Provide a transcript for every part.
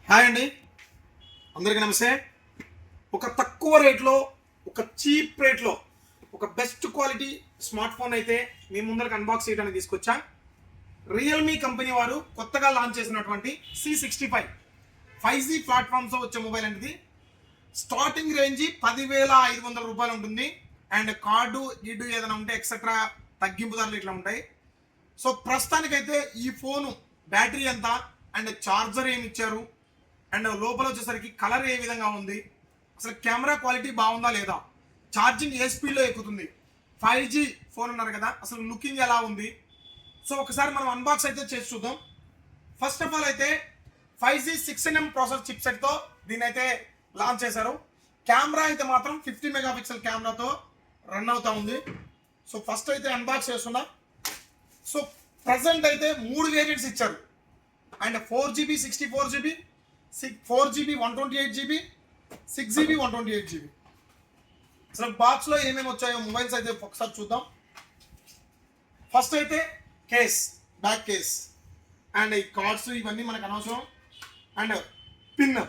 Hi అండి, అందరికీ నమస్తే. ఒక తక్కువ రేట్లో, ఒక చీప్ రేట్లో, ఒక బెస్ట్ క్వాలిటీ స్మార్ట్ ఫోన్ అయితే మీ ముందరకు అన్బాక్స్ చేయడానికి తీసుకొచ్చా. రియల్మీ కంపెనీ వారు కొత్తగా లాంచ్ చేసినటువంటి C65 5G ప్లాట్ఫామ్స్తో వచ్చే మొబైల్ అనేది స్టార్టింగ్ రేంజ్ 10,500 రూపాయలు ఉంటుంది. అండ్ కార్డు గిడ్డు ఏదైనా ఉంటే ఎక్సెట్రా తగ్గింపు ధరలు ఇట్లా ఉంటాయి. సో ప్రస్తుతానికైతే ఈ ఫోను బ్యాటరీ ఎంత అండ్ చార్జర్ ఏమి ఇచ్చారు అండ్ లోపల వచ్చేసరికి కలర్ ఏ విధంగా ఉంది, అసలు కెమెరా క్వాలిటీ బాగుందా లేదా, ఛార్జింగ్ ఏ స్పీడ్లో ఎక్కుతుంది, 5G ఫోన్ అన్నారు కదా, అసలు లుకింగ్ ఎలా ఉంది. సో ఒకసారి మనం అన్బాక్స్ అయితే చేసి చూద్దాం. ఫస్ట్ ఆఫ్ ఆల్ అయితే 5G 6nm ప్రాసెసర్ చిప్ సెట్తో దీని అయితే లాంచ్ చేశారు. కెమెరా అయితే మాత్రం 50 మెగాపిక్సెల్ కెమెరాతో రన్ అవుతా ఉంది. సో ఫస్ట్ అయితే అన్బాక్స్ చేస్తున్నా. సో ప్రజెంట్ అయితే 3 వేరియంట్స్ ఇచ్చారు. And 4GB 64GB, 4GB 128GB, 6GB 128GB. అసలు బాక్స్లో ఏమేమి వచ్చాయో మొబైల్స్ అయితే ఒకసారి చూద్దాం. ఫస్ట్ అయితే కేస్, బ్యాక్ కేస్ అండ్ ఈ కార్డ్స్ ఇవన్నీ మనకు అనవసరం. అండ్ పిన్,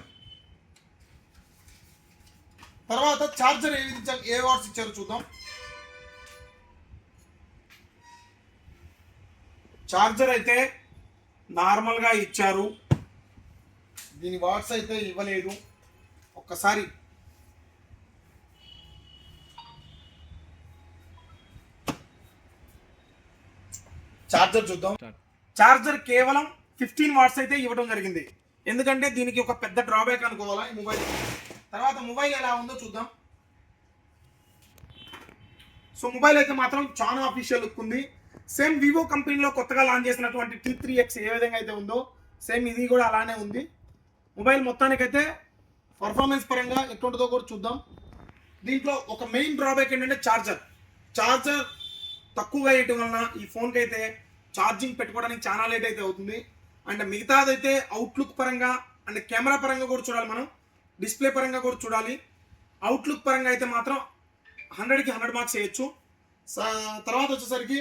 తర్వాత ఛార్జర్ ఏ వాట్స్ ఇచ్చారో చూద్దాం. ఛార్జర్ అయితే నార్మల్గా ఇచ్చారు, దీని వాట్స్ అయితే ఇవ్వలేదు. ఒక్కసారి ఛార్జర్ చూద్దాం. ఛార్జర్ కేవలం 15 వాట్స్ అయితే ఇవ్వడం జరిగింది. ఎందుకంటే దీనికి ఒక పెద్ద డ్రాబ్యాక్ అనుకోవాలా ఈ మొబైల్. తర్వాత మొబైల్ ఎలా ఉందో చూద్దాం. సో మొబైల్ అయితే మాత్రం చాలా అఫీషియల్ లుక్ ఉంది. సేమ్ వివో కంపెనీలో కొత్తగా లాంచ్ చేసినటువంటి T3X ఏ విధంగా అయితే ఉందో సేమ్ ఇది కూడా అలానే ఉంది. మొబైల్ మొత్తానికైతే పర్ఫార్మెన్స్ పరంగా ఎటువంటిదో కూడా చూద్దాం. దీంట్లో ఒక మెయిన్ డ్రాబ్యాక్ ఏంటంటే ఛార్జర్ తక్కువగా వేయటం వలన ఈ ఫోన్కి అయితే ఛార్జింగ్ పెట్టుకోవడానికి చాలా లేట్ అయితే అవుతుంది. అండ్ మిగతాదైతే అవుట్లుక్ పరంగా అండ్ కెమెరా పరంగా కూడా చూడాలి, మనం డిస్ప్లే పరంగా కూడా చూడాలి. అవుట్లుక్ పరంగా అయితే మాత్రం 100కి 100 మార్క్స్ వేయచ్చు. తర్వాత వచ్చేసరికి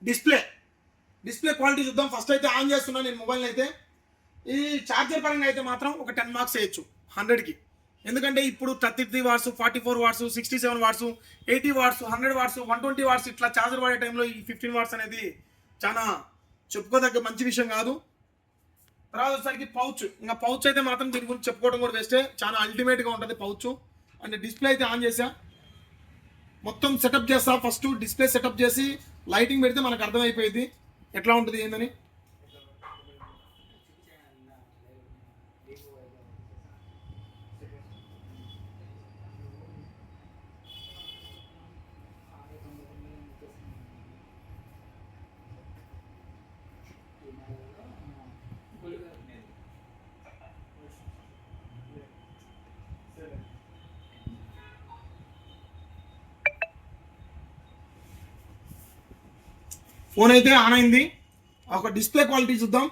డిస్ప్లే క్వాలిటీ చూద్దాం. ఫస్ట్ అయితే ఆన్ చేస్తున్నాను నేను మొబైల్ అయితే. ఈ ఛార్జర్ పరంగా అయితే మాత్రం ఒక 10 మార్క్స్ వేయచ్చు 100కి. ఎందుకంటే ఇప్పుడు 33 watts, 44 watts, 67 watts, 80 watts, 100 watts, 120 watts ఇట్లా ఛార్జర్ వాడే టైంలో ఈ 15 వాట్స్ అనేది చాలా చెప్పుకోదగ్గ మంచి విషయం కాదు. తర్వాత వచ్చేసరికి ఇంకా పౌచ్ అయితే మాత్రం దీని గురించి చెప్పుకోవడం కూడా వేస్తే, చాలా అల్టిమేట్గా ఉంటుంది పౌచ్. అండ్ డిస్ప్లే అయితే ఆన్ చేసా, మొత్తం సెటప్ చేస్తా. ఫస్ట్ డిస్ప్లే సెటప్ చేసి లైటింగ్ పెడితే మనకు అర్థమైపోయింది ఎట్లా ఉంటుంది ఏందని. ఫోన్ అయితే ఆన్ అయింది. ఒక డిస్ప్లే క్వాలిటీ చూద్దాం.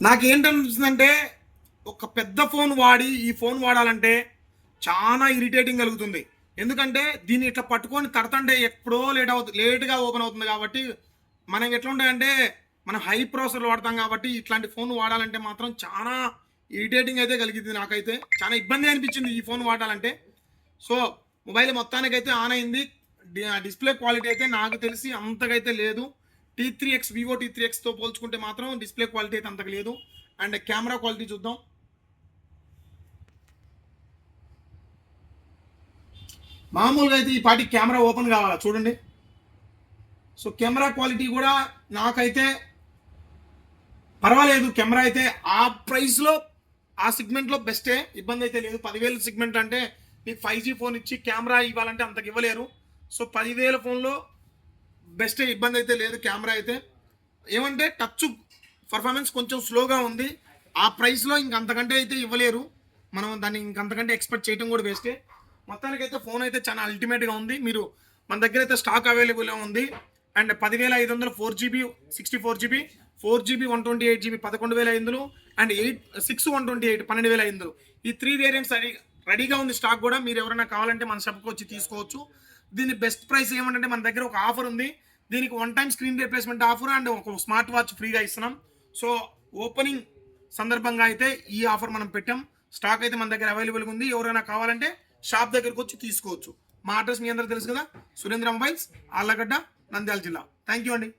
నాకేంటనిపిస్తుందంటే, ఒక పెద్ద ఫోన్ వాడి ఈ ఫోన్ వాడాలంటే చాలా ఇరిటేటింగ్ కలుగుతుంది. ఎందుకంటే దీన్ని ఇట్లా పట్టుకొని తడతంటే ఎప్పుడో లేట్గా ఓపెన్ అవుతుంది. కాబట్టి మనం ఎట్లా ఉంటాయంటే, మనం హై ప్రాసెసర్ వాడతాం కాబట్టి ఇట్లాంటి ఫోన్ వాడాలంటే మాత్రం చాలా ఇరిటేటింగ్ అయితే కలిగింది. నాకైతే చాలా ఇబ్బంది అనిపించింది ఈ ఫోన్ వాడాలంటే. సో మొబైల్ మొత్తానికైతే ఆన్ అయింది. డిస్ప్లే క్వాలిటీ అయితే నాకు తెలిసి అంతకైతే లేదు. వివో T3Xతో పోల్చుకుంటే మాత్రం డిస్ప్లే క్వాలిటీ అయితే అంతకు లేదు. అండ్ కెమెరా క్వాలిటీ చూద్దాం. మామూలుగా అయితే ఈ పాటి కెమెరా ఓపెన్ కావాలా చూడండి. సో కెమెరా క్వాలిటీ కూడా నాకైతే పర్వాలేదు. కెమెరా అయితే ఆ ప్రైస్లో ఆ సెగ్మెంట్లో బెస్టే, ఇబ్బంది అయితే లేదు. 10,000 సెగ్మెంట్ అంటే మీకు 5G ఫోన్ ఇచ్చి కెమెరా ఇవ్వాలంటే అంతకు ఇవ్వలేరు. సో 10,000 ఫోన్లో బెస్టే, ఇబ్బంది అయితే లేదు. కెమెరా అయితే ఏమంటే టచ్ పర్ఫార్మెన్స్ కొంచెం స్లోగా ఉంది. ఆ ప్రైస్లో ఇంకంతకంటే అయితే ఇవ్వలేరు. మనం దాన్ని ఇంకంతకంటే ఎక్స్పెక్ట్ చేయడం కూడా బెస్టే. మొత్తానికైతే ఫోన్ అయితే చాలా అల్టిమేట్గా ఉంది. మీరు మన దగ్గర అయితే స్టాక్ అవైలబుల్ ఉంది. And 10,500 4GB 64GB 4GB 128GB 11,500 and 6 128 12,500 ఈ 3 వేరియంట్స్ రెడీగా ఉంది స్టాక్ కూడా. మీరు ఎవరైనా కావాలంటే మన షాప్కి వచ్చి తీసుకోవచ్చు. దీని బెస్ట్ ప్రైస్ ఏమంటే మన దగ్గర ఒక ఆఫర్ ఉంది. దీనికి 1 time screen replacement offer and ఒక స్మార్ట్ వాచ్ ఫ్రీగా ఇస్తున్నాం. సో ఓపెనింగ్ సందర్భంగా అయితే ఈ ఆఫర్ మనం పెట్టాం. స్టాక్ అయితే మన దగ్గర అవైలబుల్గా ఉంది. ఎవరైనా కావాలంటే షాప్ దగ్గరకు వచ్చి తీసుకోవచ్చు. మా అడ్రస్ మీ అందరూ తెలుసు కదా, సురేంద్ర మొబైల్స్, ఆళ్ళగడ్డ, నంద్యాల జిల్లా. థ్యాంక్ యూ అండి.